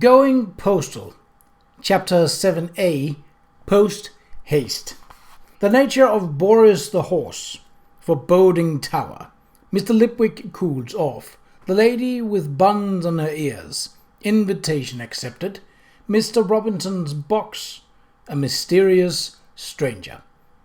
Going Postal, Chapter 7a, Post Haste. The nature of Boris the Horse, Foreboding Tower, Mr. Lipwick cools off, the lady with buns on her ears, invitation accepted, Mr. Robinson's box, a mysterious stranger.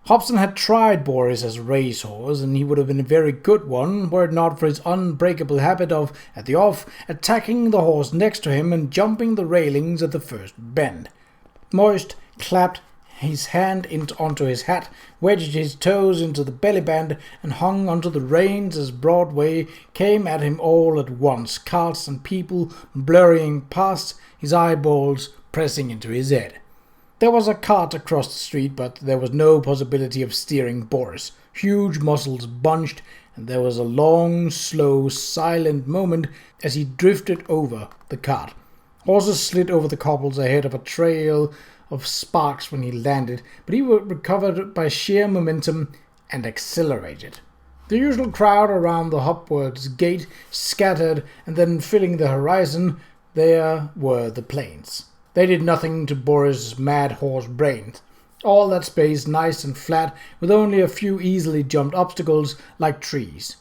Hobson had tried Boris as a racehorse, and he would have been a very good one were it not for his unbreakable habit of, at the off, attacking the horse next to him and jumping the railings at the first bend. Moist clapped his hand onto his hat, wedged his toes into the belly band, and hung onto the reins as Broadway came at him all at once, carts and people blurring past, his eyeballs pressing into his head. There was a cart across the street, but there was no possibility of steering Boris. Huge muscles bunched, and there was a long, slow, silent moment as he drifted over the cart. Horses slid over the cobbles ahead of a trail of sparks when he landed, but he recovered by sheer momentum and accelerated. The usual crowd around the Hopwards gate scattered, and then filling the horizon, there were the plains. They did nothing to Boris' mad horse brains. All that space nice and flat, with only a few easily jumped obstacles like trees.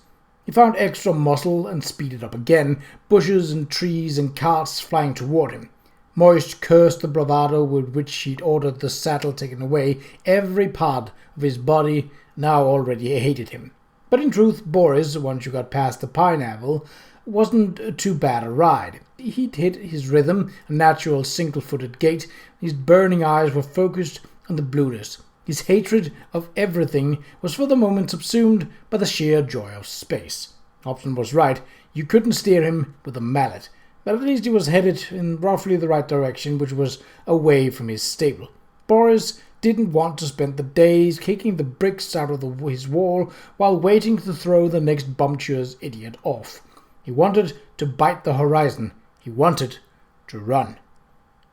He found extra muscle and speeded up again, bushes and trees and carts flying toward him. Moist cursed the bravado with which he'd ordered the saddle taken away. Every part of his body now already hated him. But in truth, Boris, once you got past the pineapple, wasn't too bad a ride. He'd hit his rhythm, a natural single-footed gait. His burning eyes were focused on the blueness. His hatred of everything was for the moment subsumed by the sheer joy of space. Hobson was right. You couldn't steer him with a mallet, but at least he was headed in roughly the right direction, which was away from his stable. Boris didn't want to spend the days kicking the bricks out of his wall while waiting to throw the next bumptious idiot off. He wanted to bite the horizon. He wanted to run.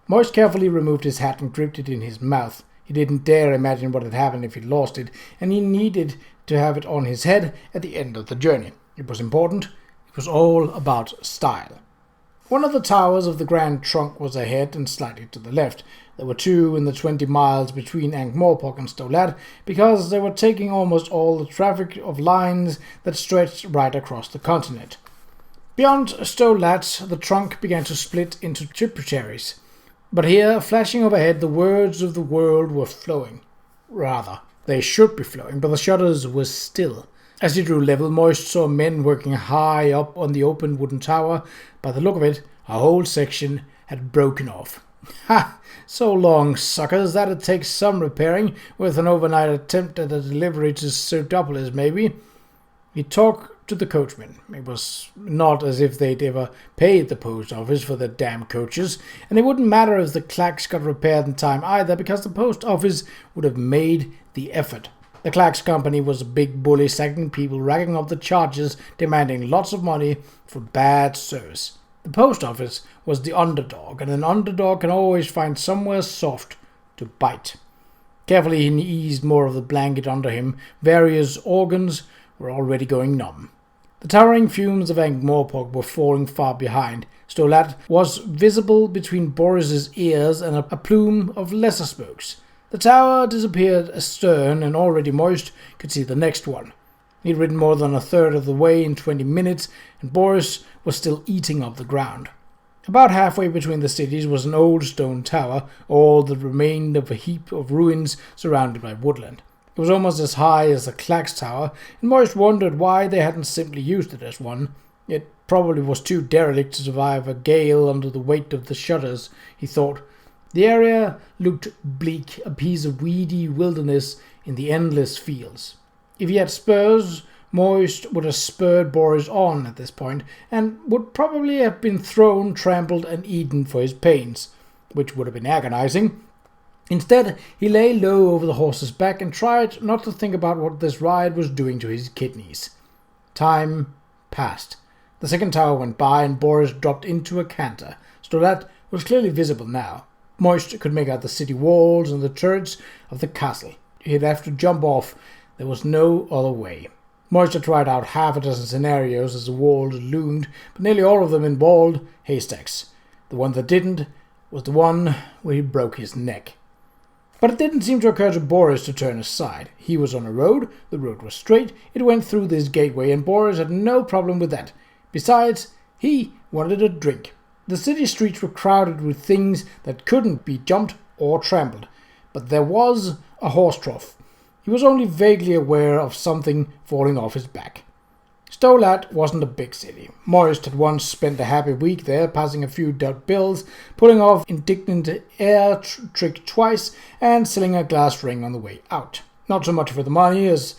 Moist carefully removed his hat and gripped it in his mouth. He didn't dare imagine what had happened if he lost it, and he needed to have it on his head at the end of the journey. It was important. It was all about style. One of the towers of the Grand Trunk was ahead and slightly to the left. There were two in the 20 miles between Ankh-Morpork and Stolat, because they were taking almost all the traffic of lines that stretched right across the continent. Beyond Stolat, the trunk began to split into tributaries. But here, flashing overhead, the words of the world were flowing. Rather, they should be flowing, but the shutters were still. As he drew level, Moist saw men working high up on the open wooden tower. By the look of it, a whole section had broken off. Ha! So long, suckers, that'd take some repairing, with an overnight attempt at a delivery to Pseudopolis, maybe. He talked to the coachman. It was not as if they'd ever paid the post office for their damn coaches, and it wouldn't matter if the clacks got repaired in time either, because the post office would have made the effort. The Clacks Company was a big bully, sacking people, racking up the charges, demanding lots of money for bad service. The post office was the underdog, and an underdog can always find somewhere soft to bite. Carefully he eased more of the blanket under him. Various organs were already going numb. The towering fumes of Ankh-Morpork were falling far behind. Stolat was visible between Boris's ears and a plume of lesser smokes. The tower disappeared astern, and already Moist could see the next one. He'd ridden more than a third of the way in 20 minutes, and Boris was still eating up the ground. About halfway between the cities was an old stone tower, all that remained of a heap of ruins surrounded by woodland. It was almost as high as the Clacks Tower, and Moist wondered why they hadn't simply used it as one. It probably was too derelict to survive a gale under the weight of the shutters, he thought. The area looked bleak, a piece of weedy wilderness in the endless fields. If he had spurs, Moist would have spurred Boris on at this point, and would probably have been thrown, trampled, and eaten for his pains, which would have been agonizing. Instead, he lay low over the horse's back and tried not to think about what this ride was doing to his kidneys. Time passed. The second tower went by, and Boris dropped into a canter. Stolat was clearly visible now. Moist could make out the city walls and the turrets of the castle. He'd have to jump off. There was no other way. Moist had tried out half a dozen scenarios as the walls loomed, but nearly all of them involved haystacks. The one that didn't was the one where he broke his neck. But it didn't seem to occur to Boris to turn aside. He was on a road, the road was straight, it went through this gateway, and Boris had no problem with that. Besides, he wanted a drink. The city streets were crowded with things that couldn't be jumped or trampled, but there was a horse trough. He was only vaguely aware of something falling off his back. Stolat wasn't a big city. Morris had once spent a happy week there, passing a few $1 bills, pulling off indignant air trick twice, and selling a glass ring on the way out. Not so much for the money as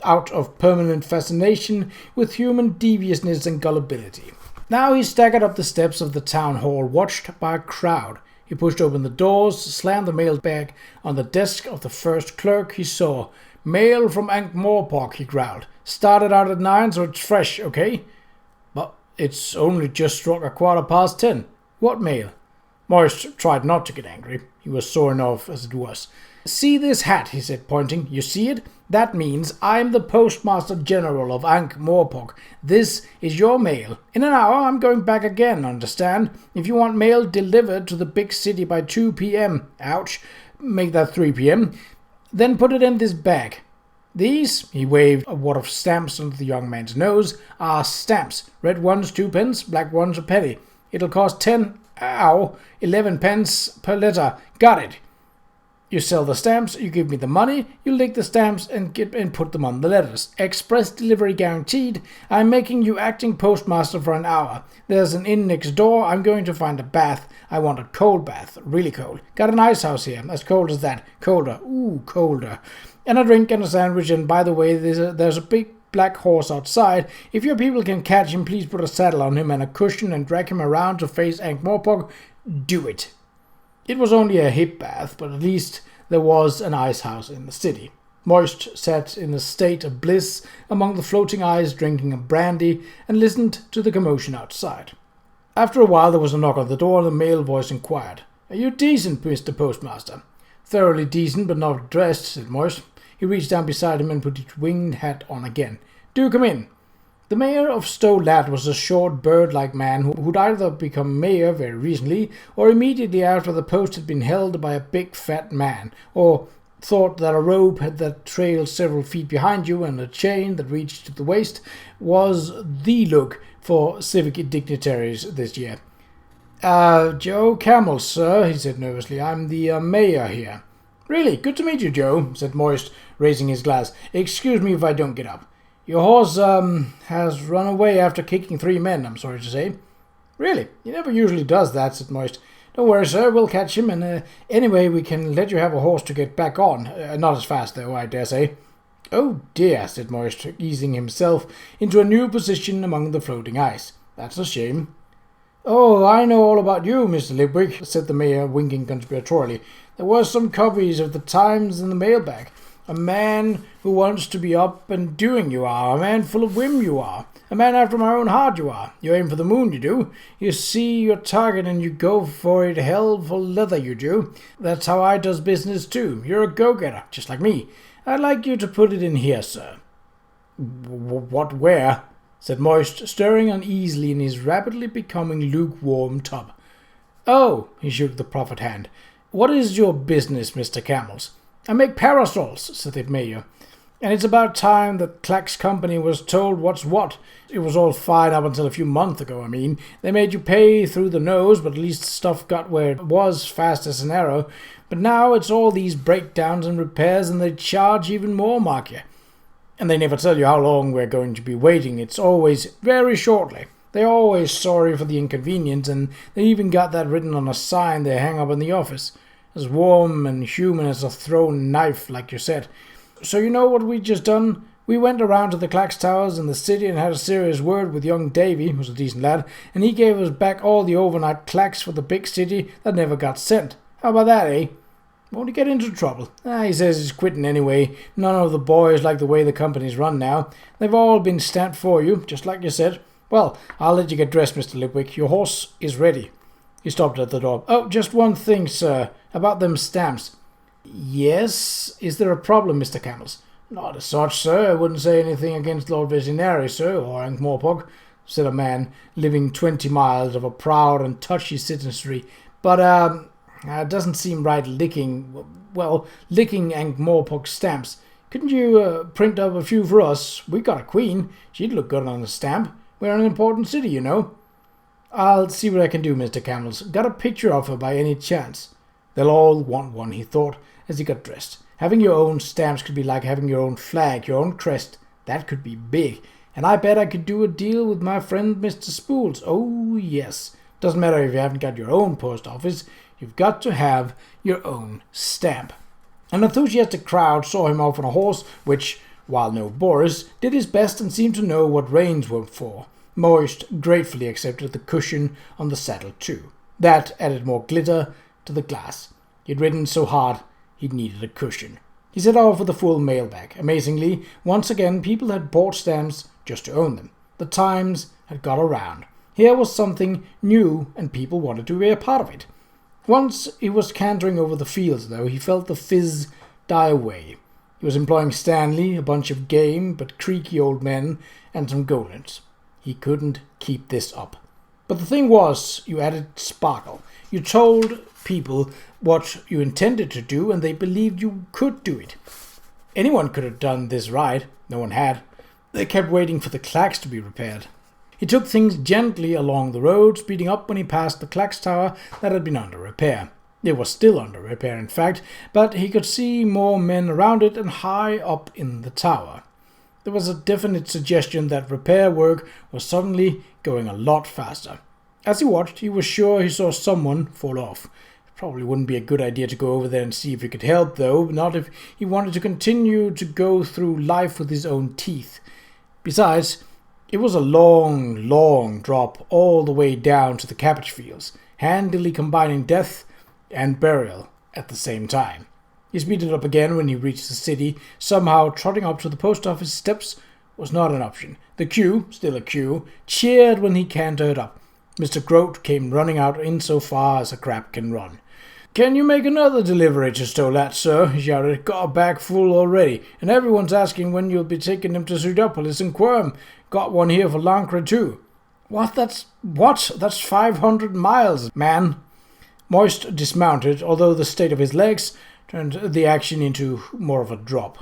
out of permanent fascination with human deviousness and gullibility. Now he staggered up the steps of the town hall, watched by a crowd. He pushed open the doors, slammed the mail bag on the desk of the first clerk he saw. "Mail from Ankh-Morpork," he growled. "Started out at 9, so it's fresh, okay?" "But it's only just struck 10:15. What mail?" Morris tried not to get angry. He was sore enough as it was. "See this hat," he said, pointing. "You see it? That means I'm the Postmaster General of Ankh-Morpork. This is your mail. In an hour I'm going back again, understand? If you want mail delivered to the big city by 2 p.m. Ouch. Make that 3 p.m. Then put it in this bag. These," he waved a wad of stamps under the young man's nose, "are stamps. Red ones 2 pence, black ones a penny. It'll cost 11 pence per letter. Got it? You sell the stamps, you give me the money, you lick the stamps and put them on the letters. Express delivery guaranteed. I'm making you acting postmaster for an hour. There's an inn next door. I'm going to find a bath. I want a cold bath, really cold. Got an ice house here, as cold as that. Colder, ooh, colder. And a drink and a sandwich, and by the way, there's a big black horse outside. If your people can catch him, please put a saddle on him and a cushion and drag him around to face Ankh-Morpork. Do it." It was only a hip bath, but at least there was an ice house in the city. Moist sat in a state of bliss among the floating ice, drinking a brandy, and listened to the commotion outside. After a while there was a knock on the door, and a male voice inquired, "Are you decent, Mr. Postmaster?" "Thoroughly decent, but not dressed," said Moist. He reached down beside him and put his winged hat on again. "Do come in." The mayor of Stolat was a short, bird-like man who'd either become mayor very recently or immediately after the post had been held by a big fat man, or thought that a rope that trailed several feet behind you and a chain that reached to the waist was the look for civic dignitaries this year. Joe Camel, sir," he said nervously. "I'm the mayor here." "Really? Good to meet you, Joe," said Moist, raising his glass. "Excuse me if I don't get up. Your horse, has run away after kicking 3 men, I'm sorry to say." "Really? He never usually does that," said Moist. "Don't worry, sir, we'll catch him, and anyway, we can let you have a horse to get back on. Not as fast, though, I dare say." "Oh, dear," said Moist, easing himself into a new position among the floating ice. "That's a shame." "Oh, I know all about you, Mr. Lipwick," said the mayor, winking conspiratorially. "There were some copies of the Times in the mailbag. A man who wants to be up and doing you are. A man full of whim you are. A man after my own heart you are. You aim for the moon, you do. You see your target and you go for it hell for leather, you do. That's how I does business too. You're a go-getter, just like me. I'd like you to put it in here, sir." "What, where?" said Moist, stirring uneasily in his rapidly becoming lukewarm tub. "Oh," he shook the proffered hand. "What is your business, Mr. Camels?" "I make parasols," said the mayor. "And it's about time that Clack's company was told what's what. It was all fine up until a few months ago, I mean. They made you pay through the nose, but at least stuff got where it was fast as an arrow. But now it's all these breakdowns and repairs, and they charge even more, mark you. And they never tell you how long we're going to be waiting. It's always very shortly. They're always sorry for the inconvenience, and they even got that written on a sign they hang up in the office. As warm and human as a thrown knife, like you said. So you know what we just done? We went around to the Clacks Towers in the city and had a serious word with young Davy, who's a decent lad, and he gave us back all the overnight clacks for the big city that never got sent. How about that, eh? Won't he get into trouble? He says he's quitting anyway. None of the boys like the way the company's run now. They've all been stamped for you, just like you said. Well, I'll let you get dressed, Mr. Lipwick. Your horse is ready." He stopped at the door. "Oh, just one thing, sir, about them stamps." "Yes? Is there a problem, Mr. Camels?" "Not as such, sir. I wouldn't say anything against Lord Visionary, sir, or Ankh-Morpork. said a man living 20 miles of a proud and touchy citizenry. But, it doesn't seem right licking and Morpok stamps. Couldn't you print up a few for us? We got a queen. She'd look good on a stamp. We're an important city, you know. I'll see what I can do, Mr. Camels. Got a picture of her by any chance? They'll all want one, he thought, as he got dressed. Having your own stamps could be like having your own flag, your own crest. That could be big. And I bet I could do a deal with my friend Mr. Spools. Oh, yes. Doesn't matter if you haven't got your own post office. You've got to have your own stamp. An enthusiastic crowd saw him off on a horse, which, while no Boris, did his best and seemed to know what reins were for. Moist gratefully accepted the cushion on the saddle too. That added more glitter to the glass. He'd ridden so hard he'd needed a cushion. He set off with a full mailbag. Amazingly, once again people had bought stamps just to own them. The Times had got around. Here was something new and people wanted to be a part of it. Once he was cantering over the fields, though, he felt the fizz die away. He was employing Stanley, a bunch of game but creaky old men, and some golems. He couldn't keep this up. But the thing was, you added sparkle. You told people what you intended to do, and they believed you could do it. Anyone could have done this right. No one had. They kept waiting for the clacks to be repaired. He took things gently along the road, speeding up when he passed the clacks tower that had been under repair. It was still under repair, in fact, but he could see more men around it and high up in the tower. There was a definite suggestion that repair work was suddenly going a lot faster. As he watched, he was sure he saw someone fall off. It probably wouldn't be a good idea to go over there and see if he could help, though, not if he wanted to continue to go through life with his own teeth. Besides, it was a long, long drop all the way down to the cabbage fields, handily combining death and burial at the same time. He speeded up again when he reached the city. Somehow, trotting up to the post office steps was not an option. The queue, still a queue, cheered when he cantered up. Mr. Grote came running out insofar as a crab can run. "Can you make another delivery to Stolat, sir?" he shouted. "Got a bag full already, and everyone's asking when you'll be taking them to Pseudopolis and Quirm. Got one here for Lancre too." That's 500 miles, man." Moist dismounted, although the state of his legs turned the action into more of a drop.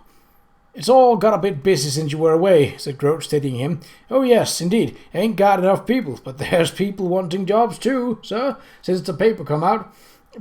"It's all got a bit busy since you were away," said Grote, steadying him. "Oh yes, indeed. Ain't got enough people, but there's people wanting jobs too, sir, since the paper come out.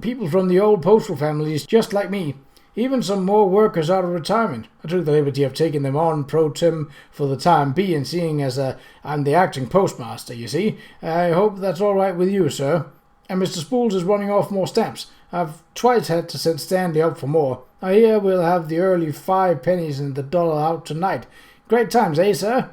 People from the old postal families, just like me. Even some more workers out of retirement. I took the liberty of taking them on pro tem for the time being, seeing as I'm the acting postmaster, you see. I hope that's all right with you, sir. And Mr. Spools is running off more stamps. I've twice had to send Stanley up for more. I hear we'll have the early 5 pennies and the dollar out tonight. Great times, eh, sir?"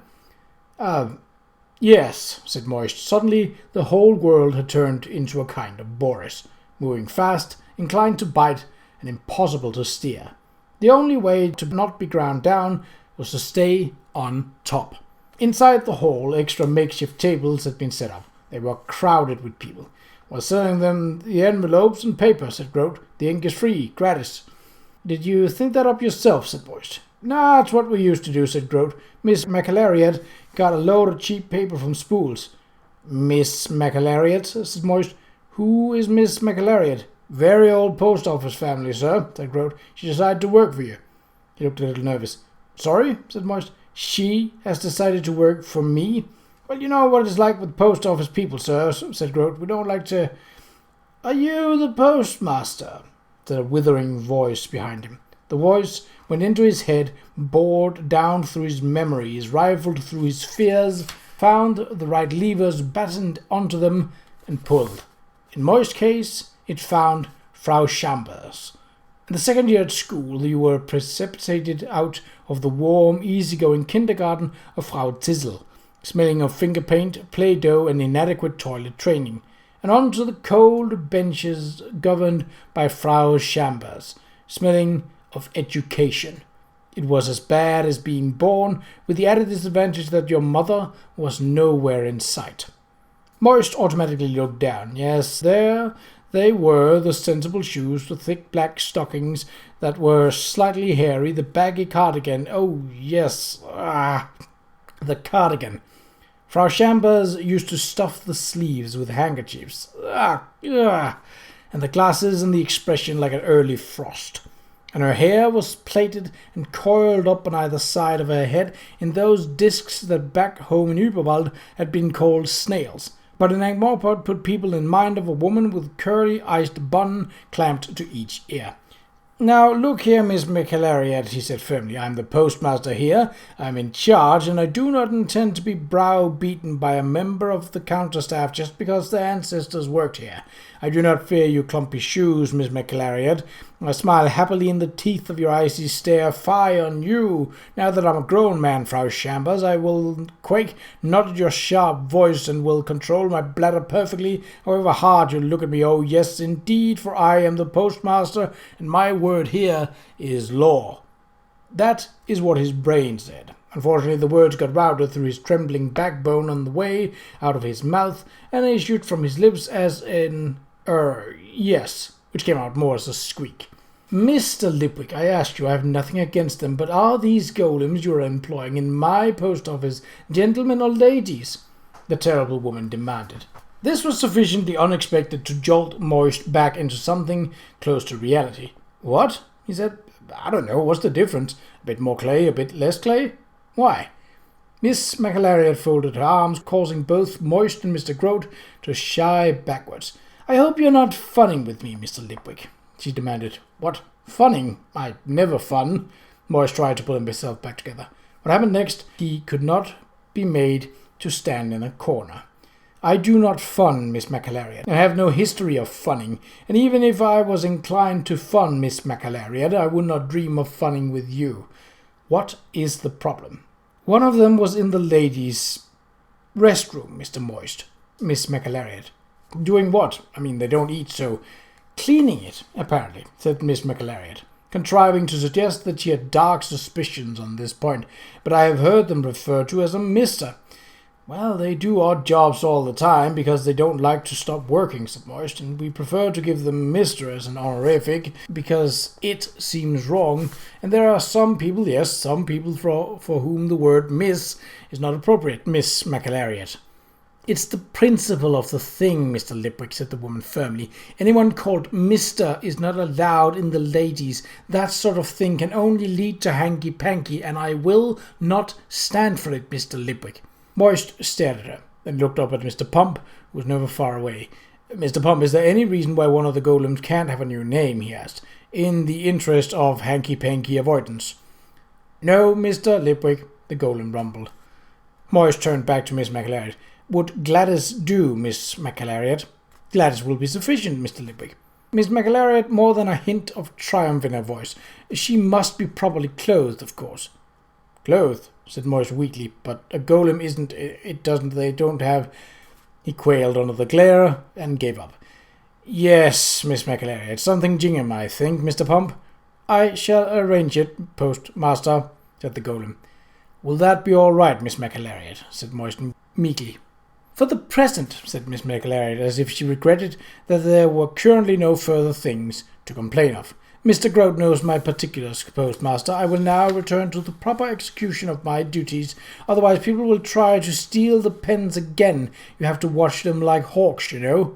Yes, said Moist. Suddenly the whole world had turned into a kind of Boris, moving fast, inclined to bite, and impossible to steer. The only way to not be ground down was to stay on top. Inside the hall, extra makeshift tables had been set up. They were crowded with people. "We're selling them the envelopes and paper," said Grote. "The ink is free, gratis." "Did you think that up yourself?" said Moist. "Nah, it's what we used to do," said Grote. "Miss McAlariat got a load of cheap paper from Spools." "Miss McAlariat?" said Moist. "Who is Miss McAlariat?" "Very old post office family, sir," said Grote. "She decided to work for you." He looked a little nervous. "Sorry?" said Moist. "She has decided to work for me?" "Well, you know what it's like with post office people, sir," said Grote. "We don't like to—" "Are you the postmaster?" said a withering voice behind him. The voice went into his head, bored down through his memories, rifled through his fears, found the right levers, battened onto them, and pulled. In Moist's case, it found Frau Chambers. In the second year at school, you were precipitated out of the warm, easygoing kindergarten of Frau Zizzle, smelling of finger paint, Play-Doh, and inadequate toilet training, and onto the cold benches governed by Frau Chambers, smelling of education. It was as bad as being born, with the added disadvantage that your mother was nowhere in sight. Moist automatically looked down. Yes, there they were, the sensible shoes, the thick black stockings that were slightly hairy, the baggy cardigan. Oh, yes, the cardigan. Frau Chambers used to stuff the sleeves with handkerchiefs. And the glasses and the expression like an early frost. And her hair was plaited and coiled up on either side of her head in those discs that back home in Überwald had been called snails. But in Ankh-Morpork put people in mind of a woman with curly iced bun clamped to each ear. "Now, look here, Miss McAlariat," he said firmly. "I'm the postmaster here. I'm in charge, and I do not intend to be browbeaten by a member of the counter-staff just because their ancestors worked here. I do not fear your clumpy shoes, Miss McAlariat. I smile happily in the teeth of your icy stare. Fie on you! Now that I'm a grown man, Frau Chambers, I will quake not at your sharp voice and will control my bladder perfectly, however hard you look at me. Oh, yes, indeed, for I am the postmaster, and my word here is law." That is what his brain said. Unfortunately, the words got routed through his trembling backbone on the way out of his mouth, and issued from his lips as an yes, which came out more as a squeak. "Mr. Lipwick, I ask you, I have nothing against them, but are these golems you are employing in my post office gentlemen or ladies?" the terrible woman demanded. This was sufficiently unexpected to jolt Moist back into something close to reality. "What?" he said. "I don't know. What's the difference? A bit more clay, a bit less clay? Why?" Miss McAlariat folded her arms, causing both Moist and Mr. Grote to shy backwards. "I hope you're not funning with me, Mr. Lipwick," she demanded. "What? Funning? I never fun." Moist tried to pull himself back together. What happened next, he could not be made to stand in a corner. "I do not fun, Miss McAlariat. I have no history of funning, and even if I was inclined to fun, Miss McAlariat, I would not dream of funning with you. What is the problem?" "One of them was in the ladies' restroom, Mr. Moist." Miss McAlariat. "Doing what? I mean, they don't eat, so—" "Cleaning it, apparently," said Miss McAlariat, contriving to suggest that she had dark suspicions on this point, "but I have heard them referred to as a mister." "Well, they do odd jobs all the time because they don't like to stop working," said Moist, "and we prefer to give them Mister as an honorific because it seems wrong, and there are some people, yes, some people for whom the word Miss is not appropriate, Miss McAlariat." "It's the principle of the thing, Mr. Lipwick," said the woman firmly. "Anyone called Mister is not allowed in the ladies. That sort of thing can only lead to hanky-panky, and I will not stand for it, Mr. Lipwick." Moist stared at her, then looked up at Mr. Pump, who was never far away. "Mr. Pump, is there any reason why one of the golems can't have a new name?" he asked, in the interest of hanky-panky avoidance. "No, Mr. Lipwick," the golem rumbled. Moist turned back to Miss McAlariat. "Would Gladys do, Miss McAlariat?" "Gladys will be sufficient, Mr. Lipwick." Miss McAlariat, more than a hint of triumph in her voice. "She must be properly clothed, of course." "Clothed?" said Moist weakly. "But a golem isn't... they don't have..." He quailed under the glare and gave up. "Yes, Miss McAlariat, something gingham, I think, Mr. Pump." "I shall arrange it, postmaster," said the golem. "Will that be all right, Miss McAlariat?" said Moist meekly. "For the present," said Miss McAlariat, as if she regretted that there were currently no further things to complain of. "Mr. Grote knows my particulars, postmaster. I will now return to the proper execution of my duties. Otherwise people will try to steal the pens again. You have to watch them like hawks, you know."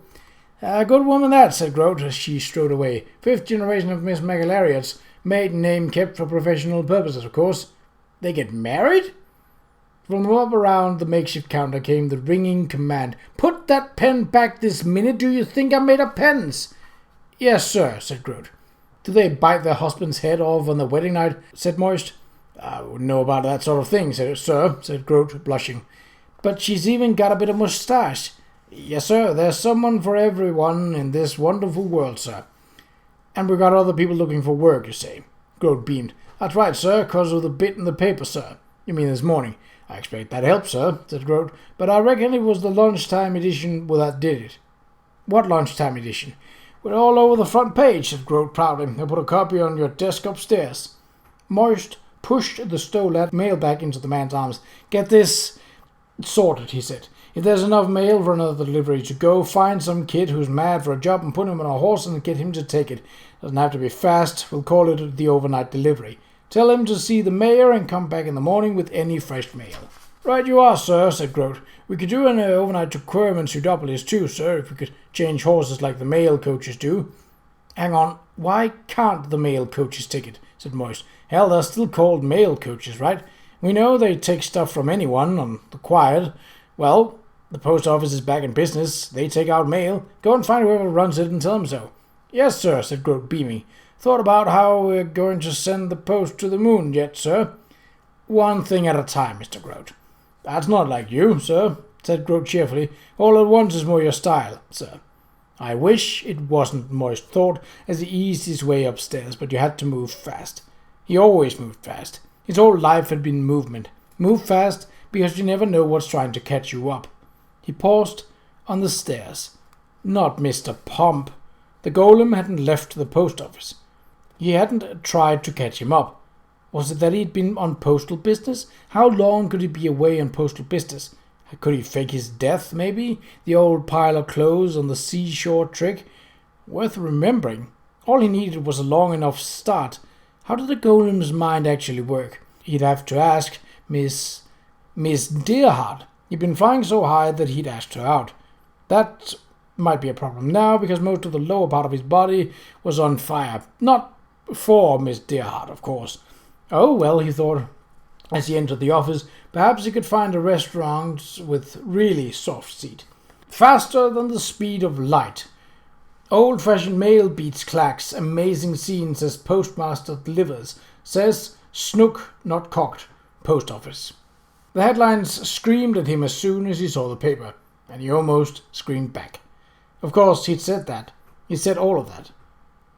"A good woman that," said Grote, as she strode away. "Fifth generation of Miss McAlariat's. Maiden name kept for professional purposes, of course." "They get married?" From the mob around the makeshift counter came the ringing command. "Put that pen back this minute. Do you think I'm made of pens?" "Yes, sir," said Grote. "Do they bite their husband's head off on the wedding night?" said Moist. "I wouldn't know about that sort of thing, sir," said Grote, blushing. "But she's even got a bit of moustache." "Yes, sir, there's someone for everyone in this wonderful world, sir." "And we've got other people looking for work, you say?" Grote beamed. "That's right, sir, 'cause of the bit in the paper, sir." "You mean this morning?" "I expect that helped, sir," said Grote. "But I reckon it was the lunchtime edition that did it." "What lunchtime edition?" "We're all over the front page," said Grote proudly. "I put a copy on your desk upstairs." Moist pushed the stole mail bag into the man's arms. "Get this sorted," he said. "If there's enough mail for another delivery to go, find some kid who's mad for a job and put him on a horse and get him to take it. Doesn't have to be fast. We'll call it the overnight delivery. Tell him to see the mayor and come back in the morning with any fresh mail." Right you are, sir, said Grote. We could do an overnight to Quirm and Pseudopolis too, sir, if we could change horses like the mail coaches do. Hang on, why can't the mail coaches take it? Said Moist. Hell, they're still called mail coaches, right? We know they take stuff from anyone on the quiet. Well, the post office is back in business. They take out mail. Go and find whoever runs it and tell them so. Yes, sir, said Grote, beaming. Thought about how we're going to send the post to the moon yet, sir? One thing at a time, Mr. Grote. That's not like you, sir, said Grote cheerfully. All at once is more your style, sir. I wish it wasn't, Moist thought, as he eased his way upstairs, but you had to move fast. He always moved fast. His whole life had been movement. Move fast, because you never know what's trying to catch you up. He paused on the stairs. Not Mr. Pomp. The golem hadn't left the post office. He hadn't tried to catch him up. Was it that he'd been on postal business? How long could he be away on postal business? Could he fake his death, maybe? The old pile of clothes on the seashore trick? Worth remembering. All he needed was a long enough start. How did the golem's mind actually work? He'd have to ask Miss Deerheart. He'd been flying so high that he'd asked her out. That might be a problem now, because most of the lower part of his body was on fire. Not for Miss Deerheart, of course. Oh, well, he thought, as he entered the office, perhaps he could find a restaurant with really soft seat. Faster than the speed of light. Old-fashioned mail beats clacks. Amazing scene, says postmaster delivers. Says snook not cocked. Post office. The headlines screamed at him as soon as he saw the paper, and he almost screamed back. Of course, he'd said that. He'd said all of that.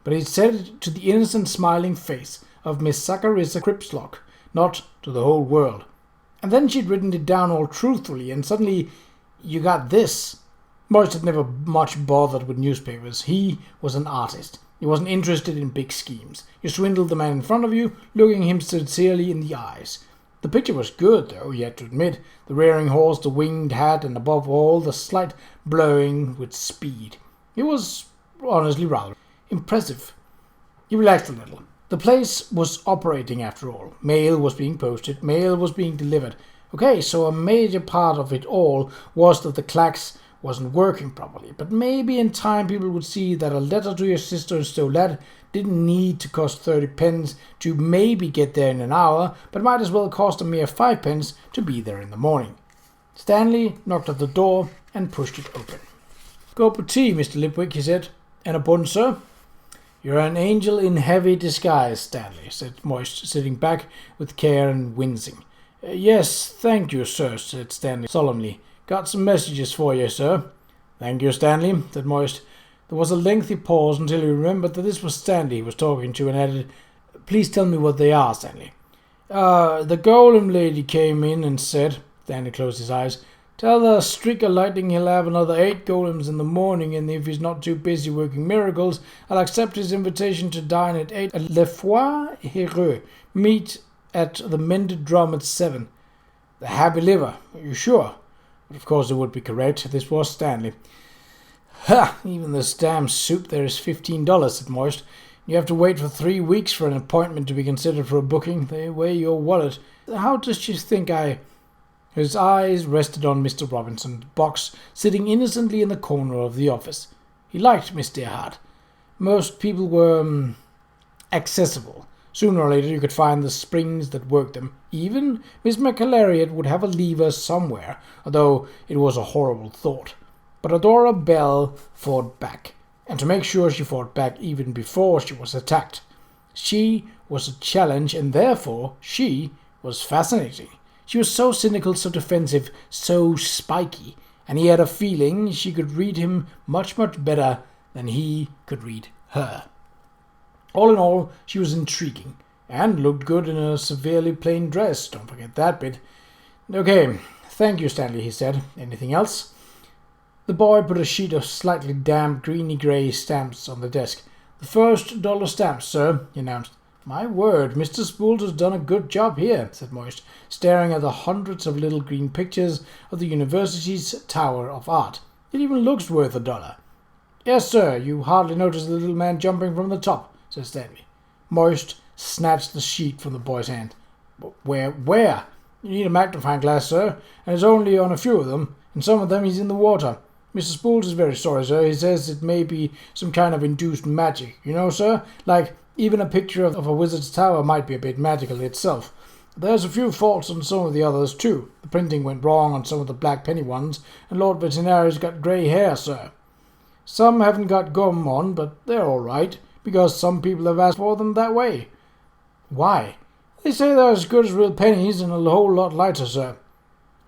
But he'd said it to the innocent smiling face of Miss Saccharissa Cripslock, not to the whole world. And then she'd written it down all truthfully, and suddenly you got this. Moist had never much bothered with newspapers. He was an artist. He wasn't interested in big schemes. You swindled the man in front of you, looking him sincerely in the eyes. The picture was good, though, he had to admit. The rearing horse, the winged hat, and above all, the slight blowing with speed. It was honestly rather impressive. He relaxed a little. The place was operating after all. Mail was being posted, mail was being delivered. Okay, so a major part of it all was that the clacks wasn't working properly. But maybe in time people would see that a letter to your sister in Stolat didn't need to cost 30 pence to maybe get there in an hour, but might as well cost a mere 5 pence to be there in the morning. Stanley knocked at the door and pushed it open. "Cup of tea, Mr. Lipwick," he said. "And a bun, sir?" "You're an angel in heavy disguise, Stanley," said Moist, sitting back with care and wincing. "Yes, thank you, sir," said Stanley solemnly. "Got some messages for you, sir." "Thank you, Stanley," said Moist. There was a lengthy pause until he remembered that this was Stanley he was talking to, and added, "Please tell me what they are, Stanley." The golem lady came in and said," Stanley closed his eyes, "tell the streaker lightning he'll have another 8 golems in the morning, and if he's not too busy working miracles, I'll accept his invitation to dine at 8 at Le Foie Heureux. Meet at the Mended Drum at 7. The Happy Liver. Are you sure?" But of course it would be correct. This was Stanley. "Ha! Even this damn soup there is $15, said Moist. "You have to wait for 3 weeks for an appointment to be considered for a booking. They weigh your wallet. How does she think I—" His eyes rested on Mr. Robinson's box, sitting innocently in the corner of the office. He liked Miss Deerheart. Most people were accessible. Sooner or later you could find the springs that worked them. Even Miss McAlariat would have a lever somewhere, although it was a horrible thought. But Adora Bell fought back, and to make sure she fought back even before she was attacked. She was a challenge, and therefore she was fascinating. She was so cynical, so defensive, so spiky, and he had a feeling she could read him much, much better than he could read her. All in all, she was intriguing, and looked good in a severely plain dress. Don't forget that bit. "Okay, thank you, Stanley," he said. "Anything else?" The boy put a sheet of slightly damp, greeny-grey stamps on the desk. "The first dollar stamps, sir," he announced. "My word, Mr. Spoult has done a good job here," said Moist, staring at the hundreds of little green pictures of the university's Tower of Art. "It even looks worth $1. "Yes, sir, you hardly noticed the little man jumping from the top," said Stanley. Moist snatched the sheet from the boy's hand. "Where?" You need a magnifying glass, sir, and it's only on a few of them, and some of them he's in the water. Mr. Spools is very sorry, sir. He says it may be some kind of induced magic. You know, sir? Like, even a picture of a wizard's tower might be a bit magical itself. There's a few faults on some of the others, too. The printing went wrong on some of the black penny ones, and Lord Veterinary's got grey hair, sir. Some haven't got gum on, but they're all right, because some people have asked for them that way. Why? They say they're as good as real pennies and a whole lot lighter, sir.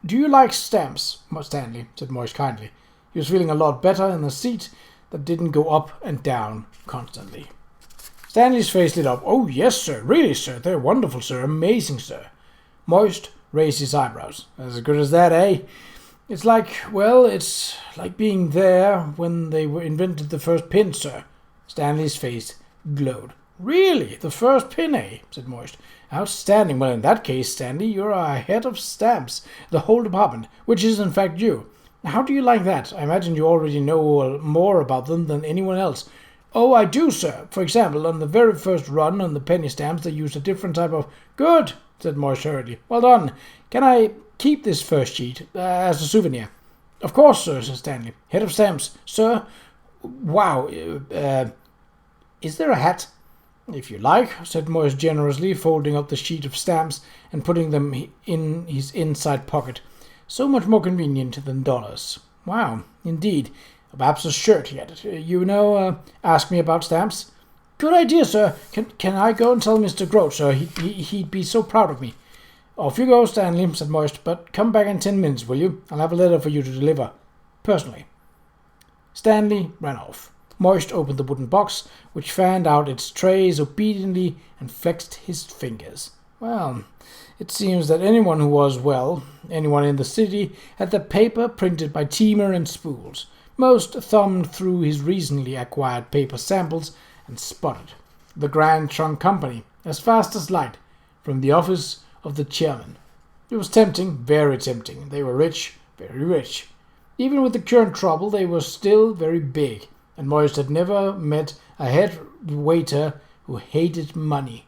Do you like stamps, Stanley? Said Moist kindly. He was feeling a lot better in the seat that didn't go up and down constantly. Stanley's face lit up. Oh, yes, sir. Really, sir. They're wonderful, sir. Amazing, sir. Moist raised his eyebrows. As good as that, eh? It's like being there when they invented the first pin, sir. Stanley's face glowed. Really? The first pin, eh? Said Moist. Outstanding. Well, in that case, Stanley, you're a head of stamps, the whole department, which is in fact you. How do you like that? I imagine you already know more about them than anyone else. Oh, I do, sir. For example, on the very first run on the penny stamps, they used a different type of... Good, said Moist hurriedly. Well done. Can I keep this first sheet as a souvenir? Of course, sir, said Stanley. Head of stamps, sir. Wow. Is there a hat? If you like, said Moist generously, folding up the sheet of stamps and putting them in his inside pocket. So much more convenient than dollars. Wow, indeed. Perhaps a shirt, he added. Ask me about stamps. Good idea, sir. Can I go and tell Mr. Grote, sir? He'd be so proud of me. Off you go, Stanley, said Moist, but come back in 10 minutes, will you? I'll have a letter for you to deliver. Personally. Stanley ran off. Moist opened the wooden box, which fanned out its trays obediently and flexed his fingers. Well, it seems that anyone in the city, had the paper printed by Teamer and Spools. Most thumbed through his recently acquired paper samples and spotted the Grand Trunk Company, as fast as light, from the office of the chairman. It was tempting, very tempting. They were rich, very rich. Even with the current trouble, they were still very big, and Moist had never met a head waiter who hated money.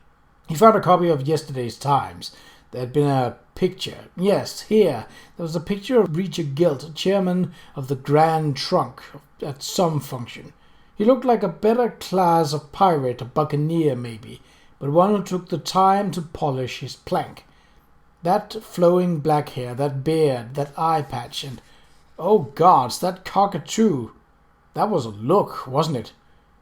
He found a copy of yesterday's Times. There had been a picture. Yes, here. There was a picture of Richard Gilt, chairman of the Grand Trunk, at some function. He looked like a better class of pirate, a buccaneer maybe, but one who took the time to polish his plank. That flowing black hair, that beard, that eye patch, and, oh gods, that cockatoo. That was a look, wasn't it?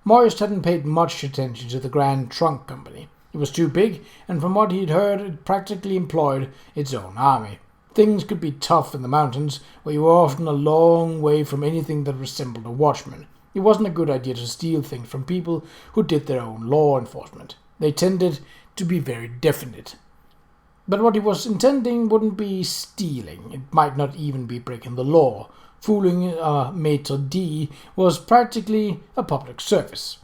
Moist hadn't paid much attention to the Grand Trunk Company. It was too big, and from what he'd heard, it practically employed its own army. Things could be tough in the mountains, where you were often a long way from anything that resembled a watchman. It wasn't a good idea to steal things from people who did their own law enforcement. They tended to be very definite. But what he was intending wouldn't be stealing. It might not even be breaking the law. Fooling a maitre d' was practically a public service.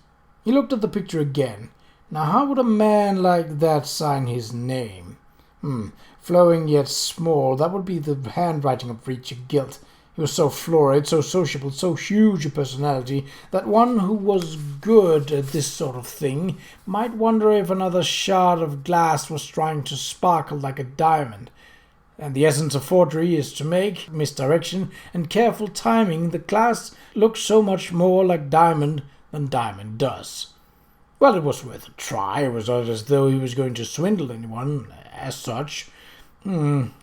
He looked at the picture again. Now how would a man like that sign his name? Flowing yet small, that would be the handwriting of Richard Gilt. He was so florid, so sociable, so huge a personality, that one who was good at this sort of thing might wonder if another shard of glass was trying to sparkle like a diamond. And the essence of forgery is to make misdirection and careful timing the glass look so much more like diamond than diamond does. Well, it was worth a try. It was not as though he was going to swindle anyone, as such.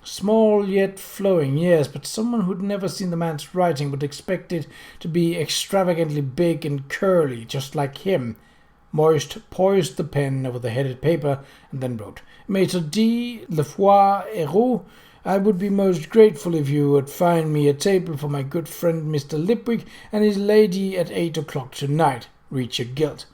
Small yet flowing, yes, but someone who'd never seen the man's writing would expect it to be extravagantly big and curly, just like him. Moist poised the pen over the headed paper and then wrote, Maitre D. Lefoy Héroux, I would be most grateful if you would find me a table for my good friend Mr. Lipwick and his lady at 8 o'clock tonight. Richard Gilt.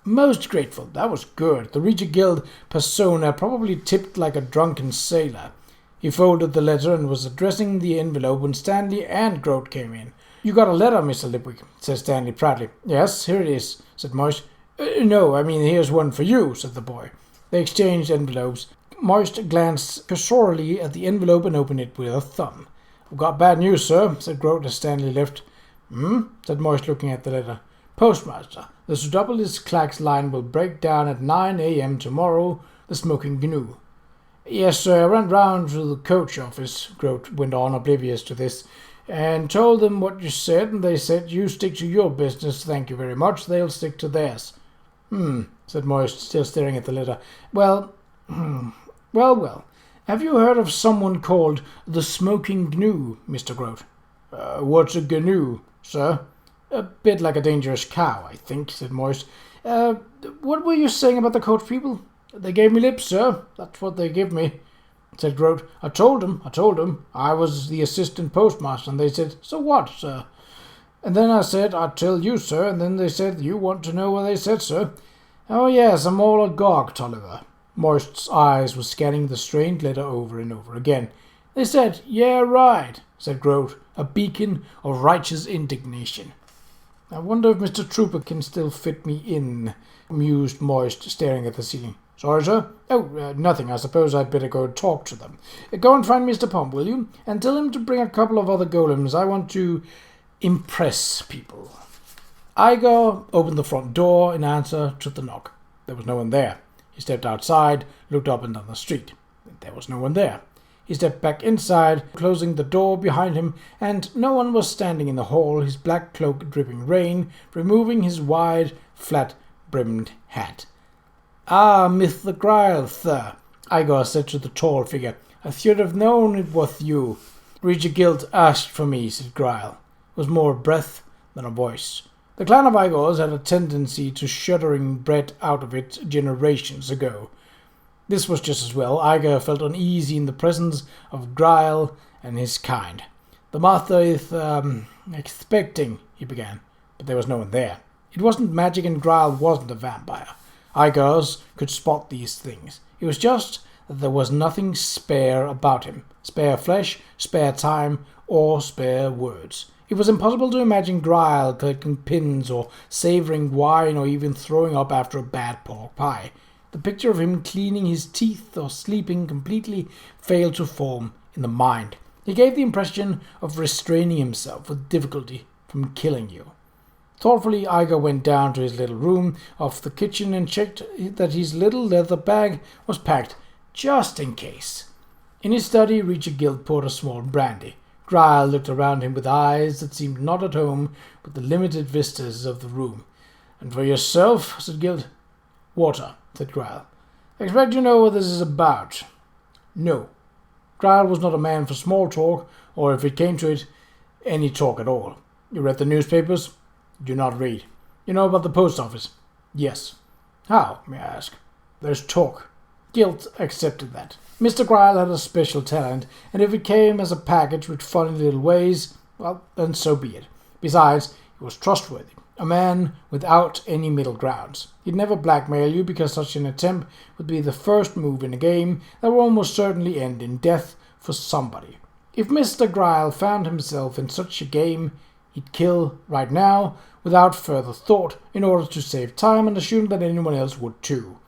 Most grateful. That was good. The Richard Gilt persona probably tipped like a drunken sailor. He folded the letter and was addressing the envelope when Stanley and Grote came in. You got a letter, Mr. Lipwick, said Stanley proudly. Yes, here it is, said Moist. No, I mean here's one for you, said the boy. They exchanged envelopes. Moist glanced cursorily at the envelope and opened it with a thumb. I've got bad news, sir, said Grote as Stanley left. Said Moist, looking at the letter. Postmaster, the Pseudopolis Clacks line will break down at 9 a.m. tomorrow, the Smoking Gnu. Yes, sir, I went round to the coach office, Grote went on, oblivious to this, and told them what you said, and they said, you stick to your business, thank you very much, they'll stick to theirs. Said Moist, still staring at the letter. Well, well. Have you heard of someone called the Smoking Gnu, Mr. Grote? What's a gnu, sir? A bit like a dangerous cow, I think, said Moist. What were you saying about the coach people? They gave me lips, sir. That's what they give me, said Grote. I told them. I was the assistant postmaster, and they said, so what, sir? And then I said, I'd tell you, sir, and then they said, you want to know what they said, sir? Oh, yes, I'm all agog, Tolliver. Moist's eyes were scanning the strange letter over and over again. They said, yeah, right, said Grote, a beacon of righteous indignation. I wonder if Mr. Trooper can still fit me in, mused Moist, staring at the ceiling. Sorry, sir? Oh, nothing. I suppose I'd better go talk to them. Go and find Mr. Pump, will you? And tell him to bring a couple of other golems. I want to impress people. Igor opened the front door in answer to the knock. There was no one there. He stepped outside, looked up and down the street. There was no one there. He stepped back inside, closing the door behind him, and no one was standing in the hall, his black cloak dripping rain, removing his wide, flat-brimmed hat. Ah, Mr. Gryle, sir, Igor said to the tall figure. I should have known it was you. Regis Guild asked for me, said Gryle. It was more a breath than a voice. The clan of Igors had a tendency to shuddering bred out of it generations ago. This was just as well. Igor felt uneasy in the presence of Gryle and his kind. The master is, expecting, he began, but there was no one there. It wasn't magic and Gryle wasn't a vampire. Igors could spot these things. It was just that there was nothing spare about him. Spare flesh, spare time, or spare words. It was impossible to imagine Gryle collecting pins or savouring wine or even throwing up after a bad pork pie. The picture of him cleaning his teeth or sleeping completely failed to form in the mind. He gave the impression of restraining himself with difficulty from killing you. Thoughtfully, Igor went down to his little room off the kitchen and checked that his little leather bag was packed just in case. In his study, Regis Guild poured a small brandy. Gryle looked around him with eyes that seemed not at home with the limited vistas of the room. And for yourself, said Guild. Water, said Gryle. I expect you know what this is about. No. Gryle was not a man for small talk, or if it came to it, any talk at all. You read the newspapers? Do not read. You know about the post office? Yes. How, may I ask? There's talk. Guild accepted that. Mr. Gryle had a special talent, and if it came as a package with funny little ways, well, then so be it. Besides, he was trustworthy. A man without any middle grounds. He'd never blackmail you because such an attempt would be the first move in a game that would almost certainly end in death for somebody. If Mr. Gryle found himself in such a game, he'd kill right now without further thought in order to save time and assume that anyone else would too.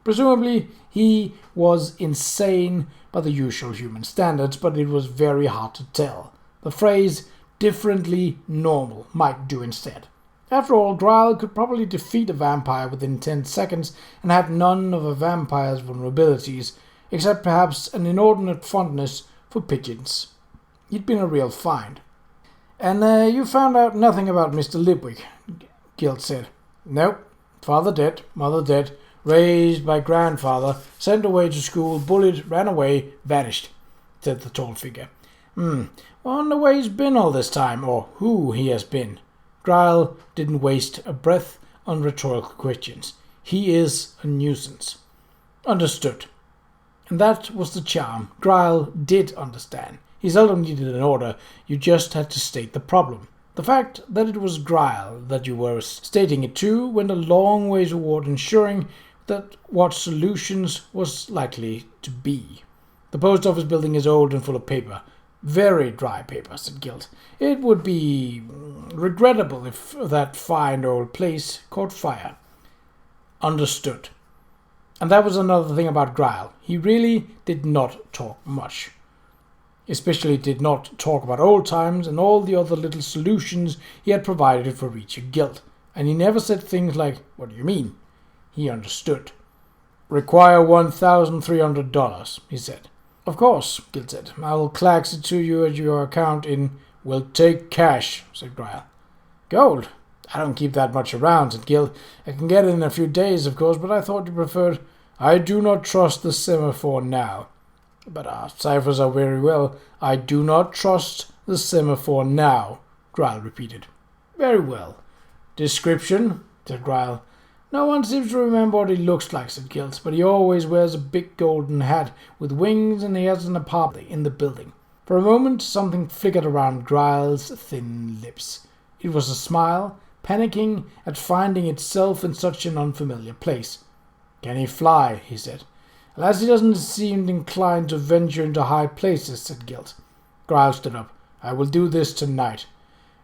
Presumably, he was insane by the usual human standards, but it was very hard to tell. The phrase differently normal might do instead. After all, Gryle could probably defeat a vampire within 10 seconds and had none of a vampire's vulnerabilities, except perhaps an inordinate fondness for pigeons. He'd been a real find. And you found out nothing about Mr. Lipwick, Guild said. Nope. Father dead, mother dead, raised by grandfather, sent away to school, bullied, ran away, vanished, said the tall figure. Wonder where he's been all this time, or who he has been. Gryle didn't waste a breath on rhetorical questions. He is a nuisance. Understood. And that was the charm. Gryle did understand. He seldom needed an order, you just had to state the problem. The fact that it was Gryle that you were stating it to went a long way toward ensuring that what solutions was likely to be. The post office building is old and full of paper. Very dry paper, said Guild. It would be regrettable if that fine old place caught fire. Understood. And that was another thing about Gryle. He really did not talk much. Especially did not talk about old times and all the other little solutions he had provided for Regis Guild. And he never said things like, what do you mean? He understood. Require $1,300, he said. Of course, Gilt said. I will clax it to you at your account in... We'll take cash, said Qa'Rajh. Gold? I don't keep that much around, said Gilt. I can get it in a few days, of course, but I thought you preferred... I do not trust the semaphore now. But our ciphers are very well. I do not trust the semaphore now, Qa'Rajh repeated. Very well. Description, said Qa'Rajh. No one seems to remember what he looks like, said Gilt, but he always wears a big golden hat with wings and he has an apartment in the building. For a moment something flickered around Qa'Rajh's thin lips. It was a smile, panicking at finding itself in such an unfamiliar place. Can he fly? He said. Alas, he doesn't seem inclined to venture into high places, said Gilt. Qa'Rajh stood up. I will do this tonight.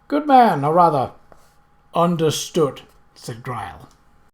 Good man, or rather, understood, said Qa'Rajh.